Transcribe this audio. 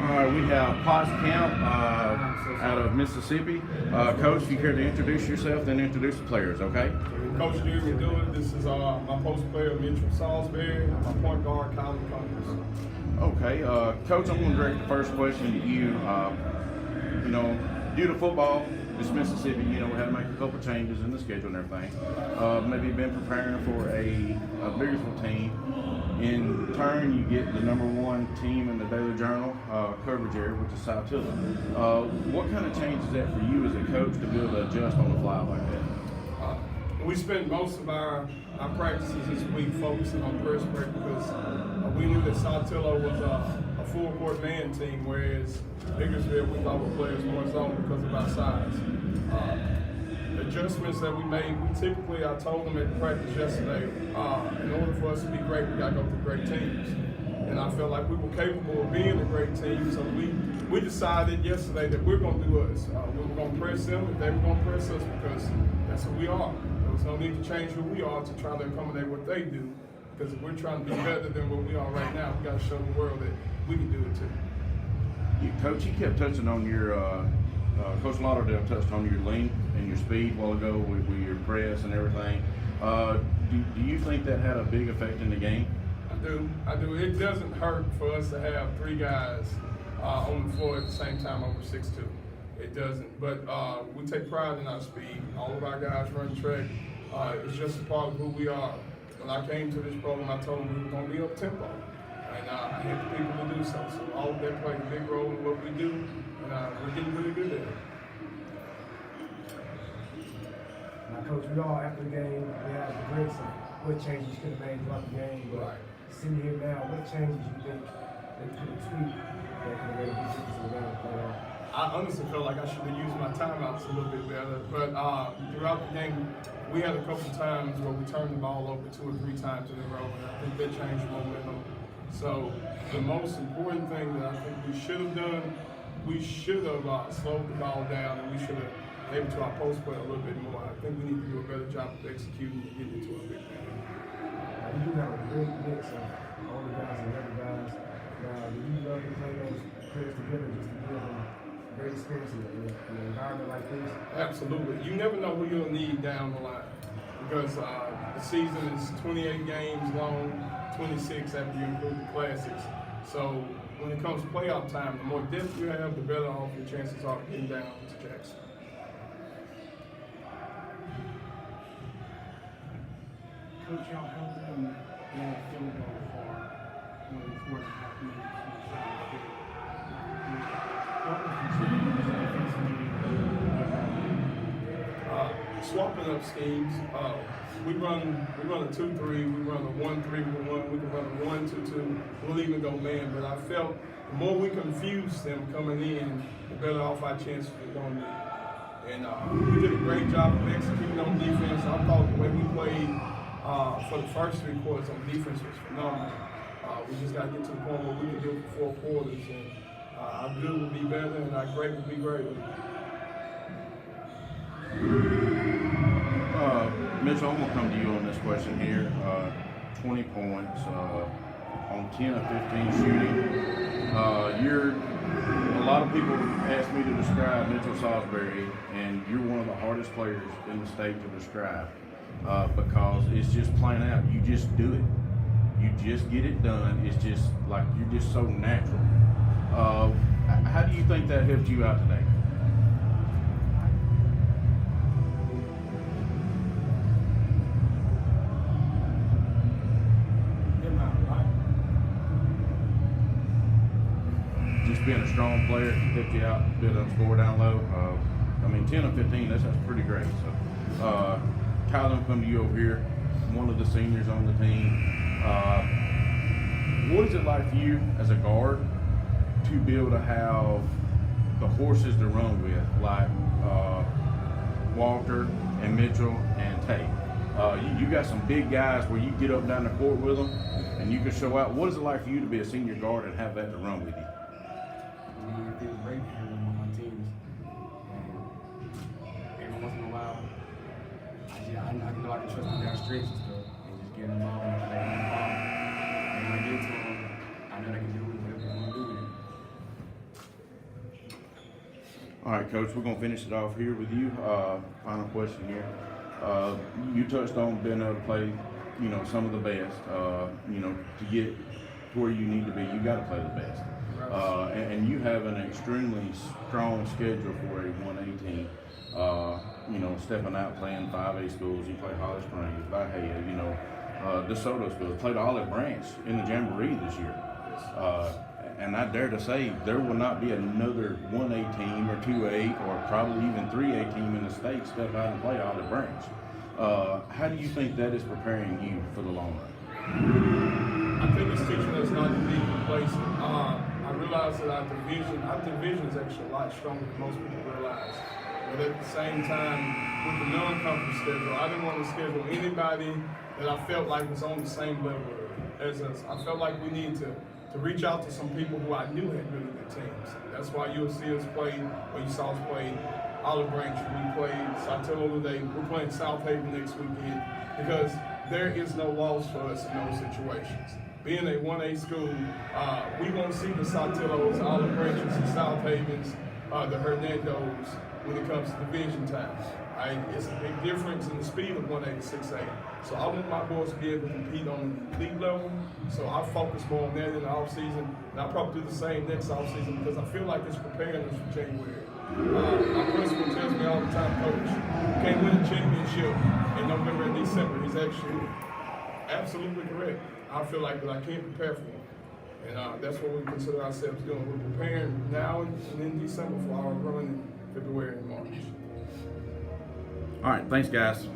All right, we have Potts Camp out of Mississippi. Coach, if you care to introduce yourself, then introduce the players, okay? Coach Jeremy Dillard. This is my post player, Mitchell Saulsberry, and my point guard, Kylan Conners. Okay, Coach, I'm going to direct the first question to you. Due to football, this Mississippi, we had to make a couple changes in the schedule and everything. Maybe you've been preparing for a Biggersville team. In turn, you get the #1 team in the Daily Journal coverage area, which is Saltillo. What kind of change is that for you as a coach to be able to adjust on the fly like that? We spent most of our practices this week focusing on press break because we knew that Saltillo was a full court man team, whereas Biggersville we thought would play us more zone because of our size. The adjustments that we made, I told them at practice yesterday, in order for us to be great, we got to go through great teams. And I felt like we were capable of being a great team, so we decided yesterday that we're going to do us. We were going to press them, and they were going to press us because that's who we are. There was no need to change who we are to try to accommodate what they do, because if we're trying to be better than what we are right now, we got to show the world that we can do it too. Coach, you kept touching on your Coach Lauderdale touched on your length and your speed a while ago with your press and everything. Do you think that had a big effect in the game? I do. It doesn't hurt for us to have 3 guys on the floor at the same time over 6'2". It doesn't. But we take pride in our speed. All of our guys run track. It's just a part of who we are. When I came to this program, I told them we were going to be up tempo. And I had the people to do so. So all of that played a big role in what we do. And we're getting really good at it. Now, Coach, we all, after the game, we had the breaks of what changes you could have made throughout the game. But right. Sitting here now, what changes you think they could have tweaked that could have made a big difference in the game play out? I honestly felt like I should have used my timeouts a little bit better. But throughout the game, we had a couple times where we turned the ball over 2 or 3 times in a row, and I think that changed momentum. So the most important thing that I think we should have done, we should have slowed the ball down, and we should have maybe to our post play a little bit more. I think we need to do a better job of executing and getting into a big game. You do have a great mix of older guys and younger guys. Now, do you love to play those players together just to give them great experience in an environment like this? Absolutely. You never know who you'll need down the line because the season is 28 games long, 26 after you include the classics. So when it comes to playoff time, the more depth you have, the better off your chances are getting down to Jackson. Coach, y'all helped them get a field goal for 4.5 minutes. What was the Swapping up schemes. We run a 2-3, we run a 1-3-1, we can run a 1-2-2. We'll even go man. But I felt the more we confuse them coming in, the better off our chances are going to be. And we did a great job of executing on defense. I thought the way we played for the first 3 quarters on defense was phenomenal. We just got to get to the point where we can do it for 4 quarters, and our good will be better and our great will be greater. Mitchell, I'm going to come to you on this question here. 20 points on 10 of 15 shooting. A lot of people ask me to describe Mitchell Saulsberry, and you're one of the hardest players in the state to describe because it's just plain out. You just do it. You just get it done. It's just like you're just so natural. How do you think that helped you out today? Just being a strong player helped you out, be able to score down low. 10 of 15, that's pretty great. So, Kylan, come to you over here, one of the seniors on the team. What is it like for you as a guard to be able to have the horses to run with, like Walter and Mitchell and Tate? You got some big guys where you get up and down the court with them, and you can show out. What is it like for you to be a senior guard and have that to run with you? It feels great having them on my teams. Every once in a while, I know I can trust them their strengths and stuff, and just get them all and let them ball. And when I get to them, I know they can do whatever they want to do with it. All right, Coach, we're going to finish it off here with you. Final question here. You touched on being able to play, some of the best. To get to where you need to be, you got to play the best. And you have an extremely strong schedule for a 1A team. Stepping out playing 5A schools, you play Holly Springs, Bahia, DeSoto schools, played Olive Branch in the Jamboree this year. And I dare to say there will not be another 1A team or 2A or probably even 3A team in the state step out and play Olive Branch. How do you think that is preparing you for the long run? I think it's teaching us not to be complacent. I realize that our division is actually a lot stronger than most people realize. But at the same time, with the non-conference schedule, I didn't want to schedule anybody that I felt like was on the same level as us. I felt like we needed to reach out to some people who I knew had really good teams. That's why you'll see us play, or you saw us play Olive Branch, we played Saltillo today, we're playing South Haven next weekend, because there is no loss for us in those situations. Being a 1A school, we won't see the Saltillos, Olive Branches, and South Havens, the Hernandos when it comes to division time. It's a big difference in the speed of 1A to 6A. So I want my boys to be able to compete on the league level. So I focus more on that in the offseason. And I'll probably do the same next offseason because I feel like it's preparing us for January. My principal tells me all the time, Coach, you can't win a championship in November and December. He's actually absolutely correct. I feel like that I can't prepare for him. And that's what we consider ourselves doing. We're preparing now and in December for our run in February and March. All right, thanks, guys.